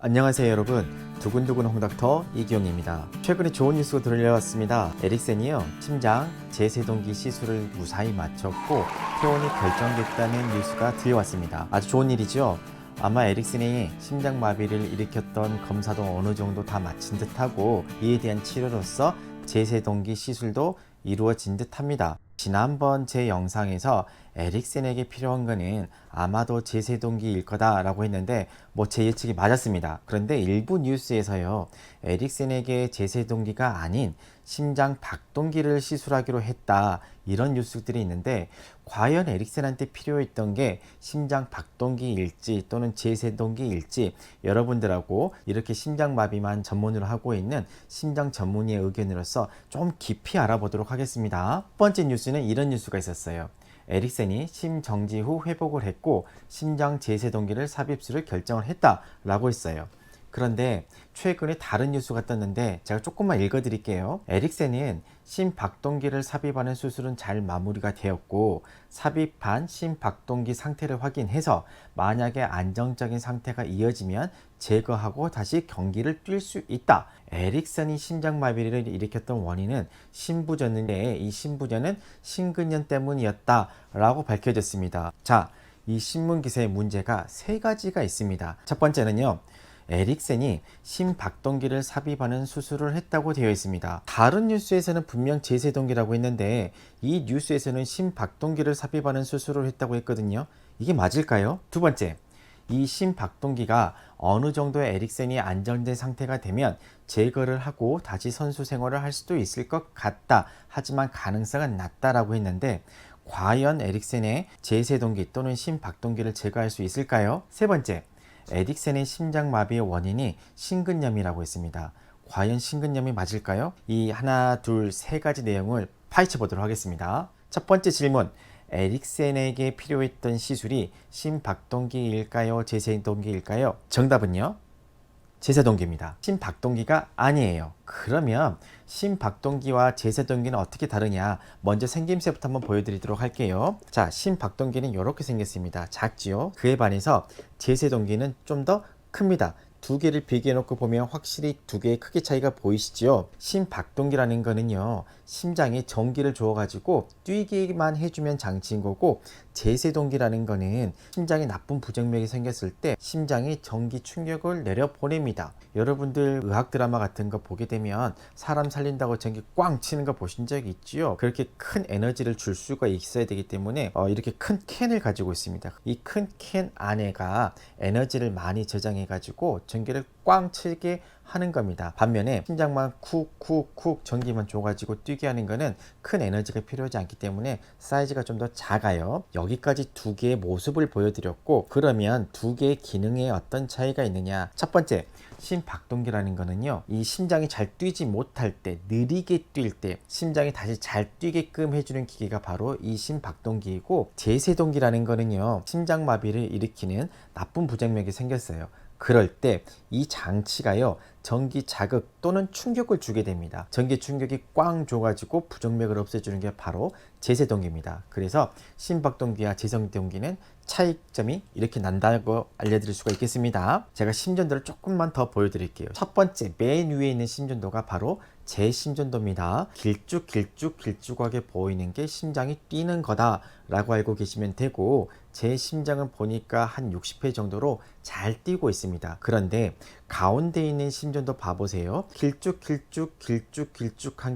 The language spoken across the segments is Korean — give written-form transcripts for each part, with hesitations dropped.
안녕하세요 여러분, 두근두근 홍닥터 이기용입니다. 최근에 좋은 뉴스가 들려왔습니다. 에릭센이요, 심장 제세동기 시술을 무사히 마쳤고 퇴원이 결정됐다는 뉴스가 들려왔습니다. 아주 좋은 일이죠. 아마 에릭센이 심장마비를 일으켰던 검사도 어느 정도 다 마친 듯하고 이에 대한 치료로서 제세동기 시술도 이루어진 듯합니다. 지난번 제 영상에서 에릭센에게 필요한 거는 아마도 제세동기일 거다라고 했는데 제 예측이 맞았습니다. 그런데 일부 뉴스에서요, 에릭센에게 제세동기가 아닌 심장 박동기를 시술하기로 했다, 이런 뉴스들이 있는데 과연 에릭센한테 필요했던 게 심장 박동기일지 또는 제세동기일지 여러분들하고 이렇게 심장마비만 전문으로 하고 있는 심장 전문의의 의견으로서 좀 깊이 알아보도록 하겠습니다. 첫 번째 뉴스는 이런 뉴스가 있었어요. 에릭센이 심정지 후 회복을 했고 심장 제세동기를 삽입술을 결정을 했다라고 했어요. 그런데 최근에 다른 뉴스가 떴는데 제가 조금만 읽어드릴게요. 에릭센은 심박동기를 삽입하는 수술은 잘 마무리가 되었고 삽입한 심박동기 상태를 확인해서 만약에 안정적인 상태가 이어지면 제거하고 다시 경기를 뛸 수 있다. 에릭센이 심장마비를 일으켰던 원인은 심부전인데 이 심부전은 심근염 때문이었다 라고 밝혀졌습니다. 자, 이 신문 기사의 문제가 세 가지가 있습니다. 첫 번째는요, 에릭센이 심박동기를 삽입하는 수술을 했다고 되어 있습니다. 다른 뉴스에서는 분명 제세동기라고 했는데 이 뉴스에서는 심박동기를 삽입하는 수술을 했다고 했거든요. 이게 맞을까요? 두 번째, 이 심박동기가 어느 정도의 에릭센이 안정된 상태가 되면 제거를 하고 다시 선수 생활을 할 수도 있을 것 같다. 하지만 가능성은 낮다라고 했는데 과연 에릭센의 제세동기 또는 심박동기를 제거할 수 있을까요? 세 번째, 에릭센의 심장마비의 원인이 심근염이라고 했습니다. 과연 심근염이 맞을까요? 이 하나, 둘, 세 가지 내용을 파헤쳐 보도록 하겠습니다. 첫 번째 질문, 에릭센에게 필요했던 시술이 심박동기일까요? 제세동기일까요? 정답은요, 제세동기입니다. 심박동기가 아니에요. 그러면 심박동기와 제세동기는 어떻게 다르냐? 먼저 생김새부터 한번 보여드리도록 할게요. 자, 심박동기는 이렇게 생겼습니다. 작지요? 그에 반해서 제세동기는 좀 더 큽니다. 두 개를 비교해 놓고 보면 확실히 두 개의 크기 차이가 보이시죠? 심박동기라는 거는요, 심장에 전기를 주어 가지고 뛰기만 해주면 장치인 거고, 제세동기라는 거는 심장에 나쁜 부정맥이 생겼을 때 심장이 전기 충격을 내려보냅니다. 여러분들 의학 드라마 같은 거 보게 되면 사람 살린다고 전기 꽝 치는 거 보신 적 있지요? 그렇게 큰 에너지를 줄 수가 있어야 되기 때문에 이렇게 큰 캔을 가지고 있습니다. 이 큰 캔 안에가 에너지를 많이 저장해 가지고 전기를 꽝 치게 하는 겁니다. 반면에 심장만 쿡쿡쿡 전기만 줘가지고 뛰게 하는 거는 큰 에너지가 필요하지 않기 때문에 사이즈가 좀 더 작아요. 여기까지 두 개의 모습을 보여드렸고, 그러면 두 개의 기능에 어떤 차이가 있느냐? 첫 번째, 심박동기라는 거는요, 이 심장이 잘 뛰지 못할 때, 느리게 뛸 때 심장이 다시 잘 뛰게끔 해주는 기계가 바로 이 심박동기이고, 제세동기라는 거는요, 심장마비를 일으키는 나쁜 부정맥이 생겼어요. 그럴 때 이 장치가요, 전기 자극 또는 충격을 주게 됩니다. 전기 충격이 꽝 줘가지고 부정맥을 없애주는 게 바로 제세동기입니다. 그래서 심박동기와 제세동기는 차이점이 이렇게 난다고 알려드릴 수가 있겠습니다. 제가 심전도를 조금만 더 보여드릴게요. 첫 번째, 맨 위에 있는 심전도가 바로 제 심전도입니다. 길쭉하게 보이는 게 심장이 뛰는 거다 라고 알고 계시면 되고, 제 심장은 보니까 한 60회 정도로 잘 뛰고 있습니다. 그런데 가운데 있는 심전도 봐보세요. 길쭉한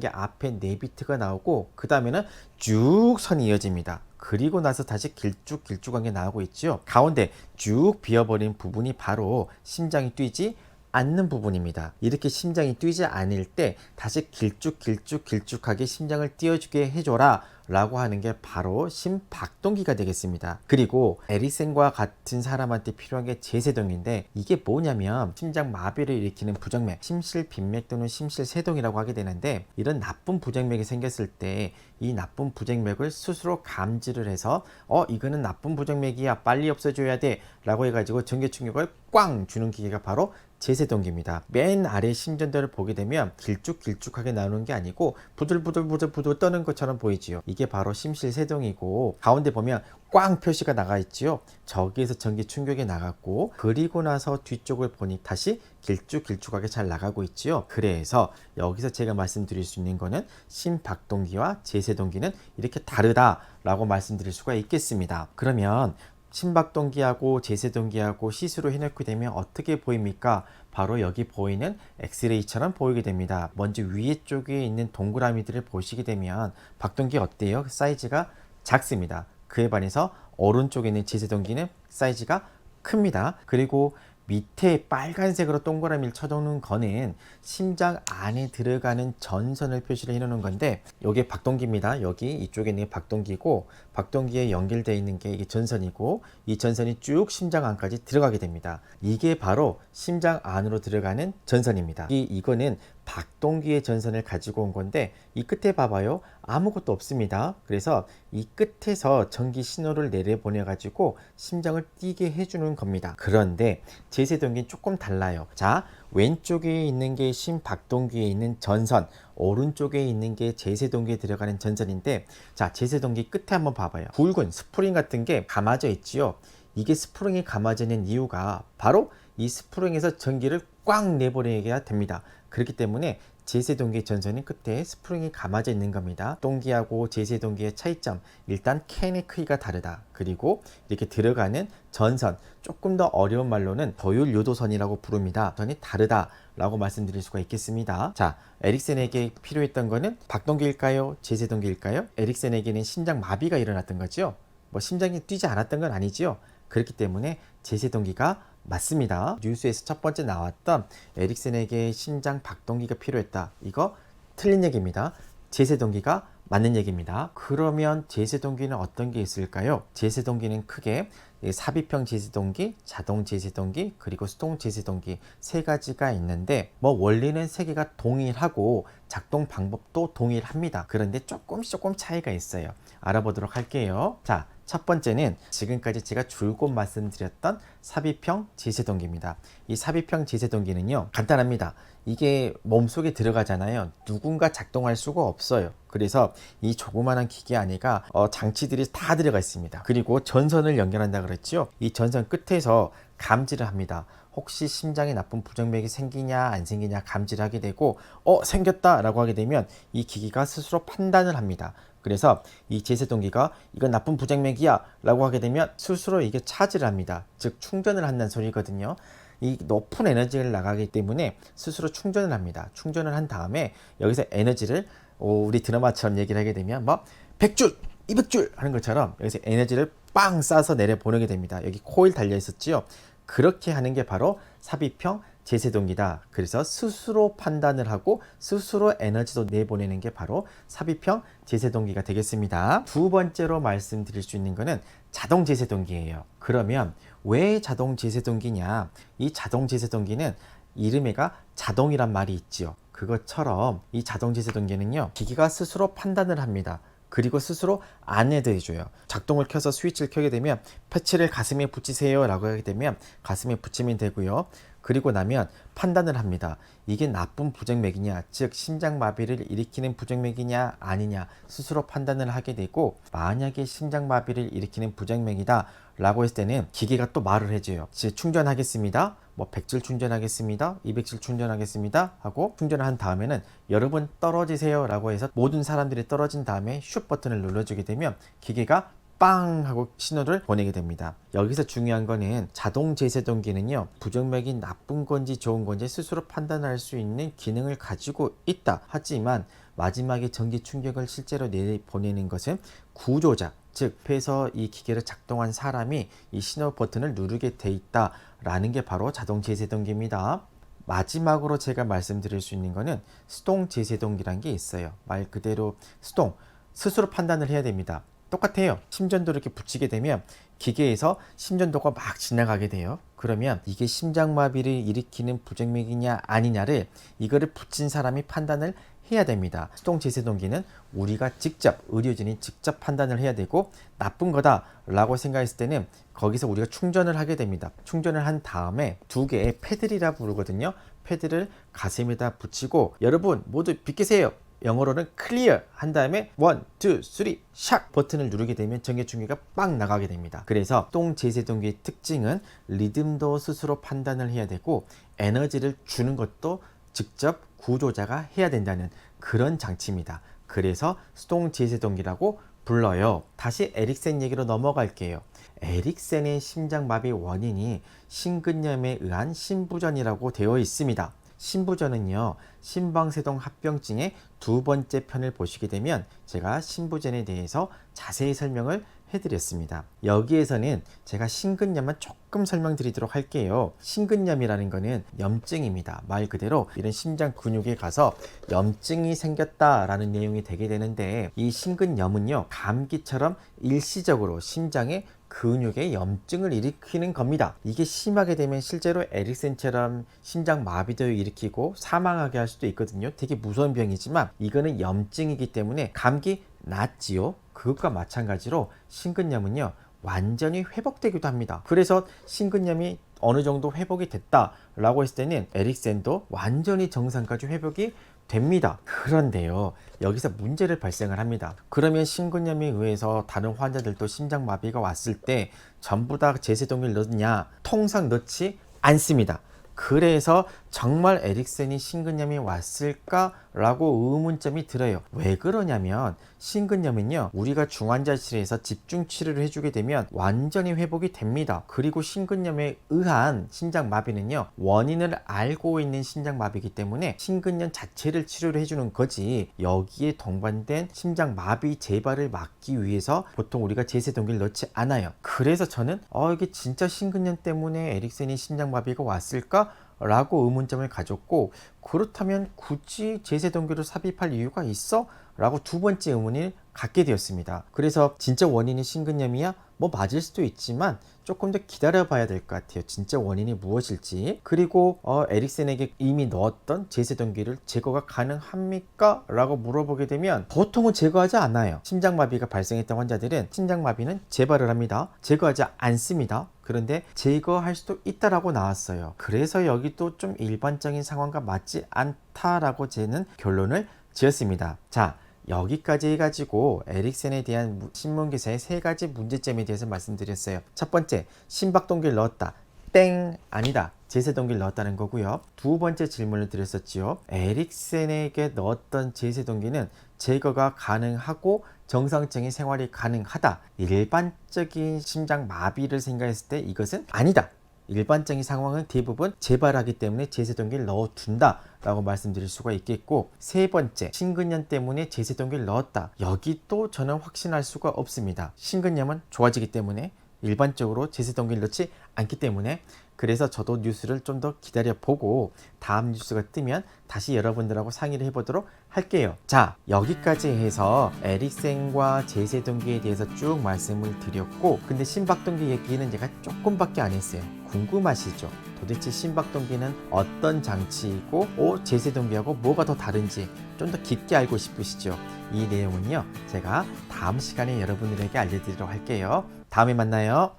게 앞에 4비트가 나오고 그 다음에는 쭉 선이 이어집니다. 그리고 나서 다시 길쭉한 게 나오고 있죠. 가운데 쭉 비어버린 부분이 바로 심장이 뛰지 않는 부분입니다. 이렇게 심장이 뛰지 않을 때 다시 길쭉하게 심장을 뛰어주게 해줘라 라고 하는 게 바로 심박동기가 되겠습니다. 그리고 에릭센과 같은 사람한테 필요한 게 제세동인데, 이게 뭐냐면 심장마비를 일으키는 부정맥, 심실빈맥 또는 심실세동이라고 하게 되는데, 이런 나쁜 부정맥이 생겼을 때 이 나쁜 부정맥을 스스로 감지를 해서 이거는 나쁜 부정맥이야, 빨리 없애줘야 돼 라고 해가지고 전기 충격을 꽝 주는 기계가 바로 제세동기입니다. 맨 아래 심전도를 보게 되면 길쭉하게 나오는 게 아니고 부들부들 떠는 것처럼 보이지요. 이게 바로 심실세동이고, 가운데 보면 꽝 표시가 나가 있지요. 저기에서 전기 충격이 나갔고, 그리고 나서 뒤쪽을 보니 다시 길쭉하게 잘 나가고 있지요. 그래서 여기서 제가 말씀드릴 수 있는 거는 심박동기와 제세동기는 이렇게 다르다라고 말씀드릴 수가 있겠습니다. 그러면 심박동기하고 제세동기하고 시수로 해놓게 되면 어떻게 보입니까? 바로 여기 보이는 엑스레이처럼 보이게 됩니다. 먼저 위에 쪽에 있는 동그라미들을 보시게 되면 박동기 어때요? 사이즈가 작습니다. 그에 반해서 오른쪽에 있는 제세동기는 사이즈가 큽니다. 그리고 밑에 빨간색으로 동그라미를 쳐놓는 거는 심장 안에 들어가는 전선을 표시를 해놓는 건데, 이게 박동기입니다. 여기 이쪽에 있는 게 박동기고, 박동기에 연결되어 있는 게 이게 전선이고, 이 전선이 쭉 심장 안까지 들어가게 됩니다. 이게 바로 심장 안으로 들어가는 전선입니다. 이거는 박동기의 전선을 가지고 온 건데, 이 끝에 봐봐요. 아무것도 없습니다. 그래서 이 끝에서 전기 신호를 내려보내 가지고 심장을 뛰게 해주는 겁니다. 그런데 제세동기는 조금 달라요. 자, 왼쪽에 있는 게 심박동기에 있는 전선, 오른쪽에 있는 게 제세동기에 들어가는 전선인데, 자, 제세동기 끝에 한번 봐봐요. 굵은 스프링 같은 게 감아져 있지요. 이게 스프링이 감아져 있는 이유가 바로 이 스프링에서 전기를 꽉 내보내야 됩니다. 그렇기 때문에 제세동기 전선이 끝에 스프링이 감아져 있는 겁니다. 동기하고 제세동기의 차이점, 일단 캔의 크기가 다르다. 그리고 이렇게 들어가는 전선, 조금 더 어려운 말로는 도율요도선이라고 부릅니다. 전이 다르다 라고 말씀드릴 수가 있겠습니다. 자, 에릭센에게 필요했던 거는 박동기일까요? 제세동기일까요? 에릭센에게는 심장 마비가 일어났던 거죠. 뭐 심장이 뛰지 않았던 건 아니지요. 그렇기 때문에 제세동기가 맞습니다. 뉴스에서 첫 번째 나왔던 에릭센에게 심장 박동기가 필요했다. 이거 틀린 얘기입니다. 제세동기가 맞는 얘기입니다. 그러면 제세동기는 어떤 게 있을까요? 제세동기는 크게 삽입형 제세동기, 자동 제세동기, 그리고 수동 제세동기 세 가지가 있는데, 뭐 원리는 세 개가 동일하고 작동 방법도 동일합니다. 그런데 조금 차이가 있어요. 알아보도록 할게요. 자, 첫 번째는 지금까지 제가 줄곧 말씀드렸던 삽입형 제세동기입니다. 이 삽입형 제세동기는요, 간단합니다. 이게 몸속에 들어가잖아요. 누군가 작동할 수가 없어요. 그래서 이 조그마한 기계 안에가 장치들이 다 들어가 있습니다. 그리고 전선을 연결한다 그랬죠. 이 전선 끝에서 감지를 합니다. 혹시 심장에 나쁜 부정맥이 생기냐 안 생기냐 감지를 하게 되고, 생겼다 라고 하게 되면 이 기기가 스스로 판단을 합니다. 그래서 이 제세동기가 이건 나쁜 부정맥이야 라고 하게 되면 스스로 이게 차지를 합니다. 즉 충전을 한다는 소리거든요. 이 높은 에너지를 나가기 때문에 스스로 충전을 합니다. 충전을 한 다음에 여기서 에너지를 우리 드라마처럼 얘기를 하게 되면 뭐 100줄, 200줄 하는 것처럼 여기서 에너지를 빵 쏴서 내려보내게 됩니다. 여기 코일 달려 있었지요. 그렇게 하는 게 바로 삽입형 제세동기다. 그래서 스스로 판단을 하고 스스로 에너지도 내보내는 게 바로 삽입형 제세동기가 되겠습니다. 두 번째로 말씀드릴 수 있는 거는 자동 제세동기예요. 그러면 왜 자동 제세동기냐? 이 자동 제세동기는 이름에가 자동이란 말이 있지요. 그것처럼 이 자동 제세동기는요, 기기가 스스로 판단을 합니다. 그리고 스스로 안내도 해줘요. 작동을 켜서 스위치를 켜게 되면 패치를 가슴에 붙이세요 라고 하게 되면 가슴에 붙이면 되고요. 그리고 나면 판단을 합니다. 이게 나쁜 부정맥이냐, 즉 심장마비를 일으키는 부정맥이냐 아니냐 스스로 판단을 하게 되고, 만약에 심장마비를 일으키는 부정맥이다 라고 했을 때는 기계가 또 말을 해줘요. 즉 충전하겠습니다. 뭐 100줄 충전하겠습니다. 200줄 충전하겠습니다. 하고 충전을 한 다음에는 여러분 떨어지세요 라고 해서 모든 사람들이 떨어진 다음에 슛 버튼을 눌러주게 되면 기계가 빵 하고 신호를 보내게 됩니다. 여기서 중요한 거는 자동 제세동기는요, 부정맥이 나쁜 건지 좋은 건지 스스로 판단할 수 있는 기능을 가지고 있다. 하지만 마지막에 전기 충격을 실제로 내보내는 것은 구조자, 즉 옆에서 이 기계를 작동한 사람이 이 신호 버튼을 누르게 돼 있다라는 게 바로 자동 제세동기입니다. 마지막으로 제가 말씀드릴 수 있는 거는 수동 제세동기란 게 있어요. 말 그대로 수동, 스스로 판단을 해야 됩니다. 똑같아요. 심전도를 이렇게 붙이게 되면 기계에서 심전도가 막 지나가게 돼요. 그러면 이게 심장마비를 일으키는 부정맥이냐 아니냐를 이거를 붙인 사람이 판단을 해야 됩니다. 수동 제세동기는 우리가 직접, 의료진이 직접 판단을 해야 되고, 나쁜 거다 라고 생각했을 때는 거기서 우리가 충전을 하게 됩니다. 충전을 한 다음에 두 개의 패들이라 부르거든요. 패드를 가슴에다 붙이고 여러분 모두 비키세요, 영어로는 클리어 한 다음에 1, 2, 3 샥 버튼을 누르게 되면 전기충격기가 빵 나가게 됩니다. 그래서 수동 제세동기의 특징은 리듬도 스스로 판단을 해야 되고 에너지를 주는 것도 직접 구조자가 해야 된다는 그런 장치입니다. 그래서 수동 제세동기라고 불러요. 다시 에릭센 얘기로 넘어갈게요. 에릭센의 심장마비 원인이 심근염에 의한 심부전이라고 되어 있습니다. 심부전은요, 심방세동 합병증의 두 번째 편을 보시게 되면 제가 심부전에 대해서 자세히 설명을 해드렸습니다. 여기에서는 제가 심근염만 조금 설명드리도록 할게요. 심근염이라는 것은 염증입니다. 말 그대로 이런 심장 근육에 가서 염증이 생겼다라는 내용이 되게 되는데, 이 심근염은요, 감기처럼 일시적으로 심장에 근육에 염증을 일으키는 겁니다. 이게 심하게 되면 실제로 에릭센처럼 심장 마비도 일으키고 사망하게 할 수도 있거든요. 되게 무서운 병이지만 이거는 염증이기 때문에 감기 낫지요. 그것과 마찬가지로 심근염은요, 완전히 회복되기도 합니다. 그래서 심근염이 어느 정도 회복이 됐다라고 했을 때는 에릭센도 완전히 정상까지 회복이 됩니다. 그런데요, 여기서 문제를 발생을 합니다. 그러면 심근염에 의해서 다른 환자들도 심장마비가 왔을 때 전부 다 제세동기를 넣느냐? 통상 넣지 않습니다. 그래서 정말 에릭센이 심근염이 왔을까라고 의문점이 들어요. 왜 그러냐면 심근염은요, 우리가 중환자실에서 집중 치료를 해주게 되면 완전히 회복이 됩니다. 그리고 심근염에 의한 심장마비는요, 원인을 알고 있는 심장마비이기 때문에 심근염 자체를 치료를 해주는 거지, 여기에 동반된 심장마비 재발을 막기 위해서 보통 우리가 제세동기를 넣지 않아요. 그래서 저는 이게 진짜 심근염 때문에 에릭센이 심장마비가 왔을까? 라고 의문점을 가졌고, 그렇다면 굳이 제세동기를 삽입할 이유가 있어? 라고 두 번째 의문을 갖게 되었습니다. 그래서 진짜 원인이 심근염이야? 뭐 맞을 수도 있지만 조금 더 기다려 봐야 될 것 같아요. 진짜 원인이 무엇일지. 그리고 에릭센에게 이미 넣었던 제세동기를 제거가 가능합니까? 라고 물어보게 되면 보통은 제거하지 않아요. 심장마비가 발생했던 환자들은 심장마비는 재발을 합니다. 제거하지 않습니다. 그런데 제거할 수도 있다라고 나왔어요. 그래서 여기도 좀 일반적인 상황과 맞지 않다라고 저는 결론을 지었습니다. 자, 여기까지 해가지고 에릭센에 대한 신문 기사의 세 가지 문제점에 대해서 말씀드렸어요. 첫 번째, 심박동기를 넣었다. 땡, 아니다. 제세동기를 넣었다는 거고요. 두 번째 질문을 드렸었지요. 에릭센에게 넣었던 제세동기는 제거가 가능하고 정상적인 생활이 가능하다. 일반적인 심장 마비를 생각했을 때 이것은 아니다. 일반적인 상황은 대부분 재발하기 때문에 제세동기를 넣어둔다 라고 말씀드릴 수가 있겠고, 세 번째, 심근염 때문에 제세동기를 넣었다. 여기도 저는 확신할 수가 없습니다. 심근염은 좋아지기 때문에, 일반적으로 제세동기를 넣지 않기 때문에. 그래서 저도 뉴스를 좀 더 기다려보고 다음 뉴스가 뜨면 다시 여러분들하고 상의를 해보도록 할게요. 자, 여기까지 해서 에릭센과 제세동기에 대해서 쭉 말씀을 드렸고, 근데 심박동기 얘기는 제가 조금밖에 안 했어요. 궁금하시죠? 도대체 심박동기는 어떤 장치이고 제세동기하고 뭐가 더 다른지 좀 더 깊게 알고 싶으시죠? 이 내용은요, 제가 다음 시간에 여러분들에게 알려드리도록 할게요. 다음에 만나요.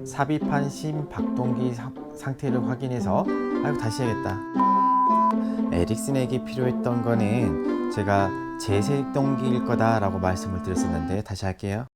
삽입한 심박동기 상태를 확인해서 다시 해야겠다. 에릭센에게 필요했던 거는 제가 제세동기일 거다 라고 말씀을 드렸었는데, 다시 할게요.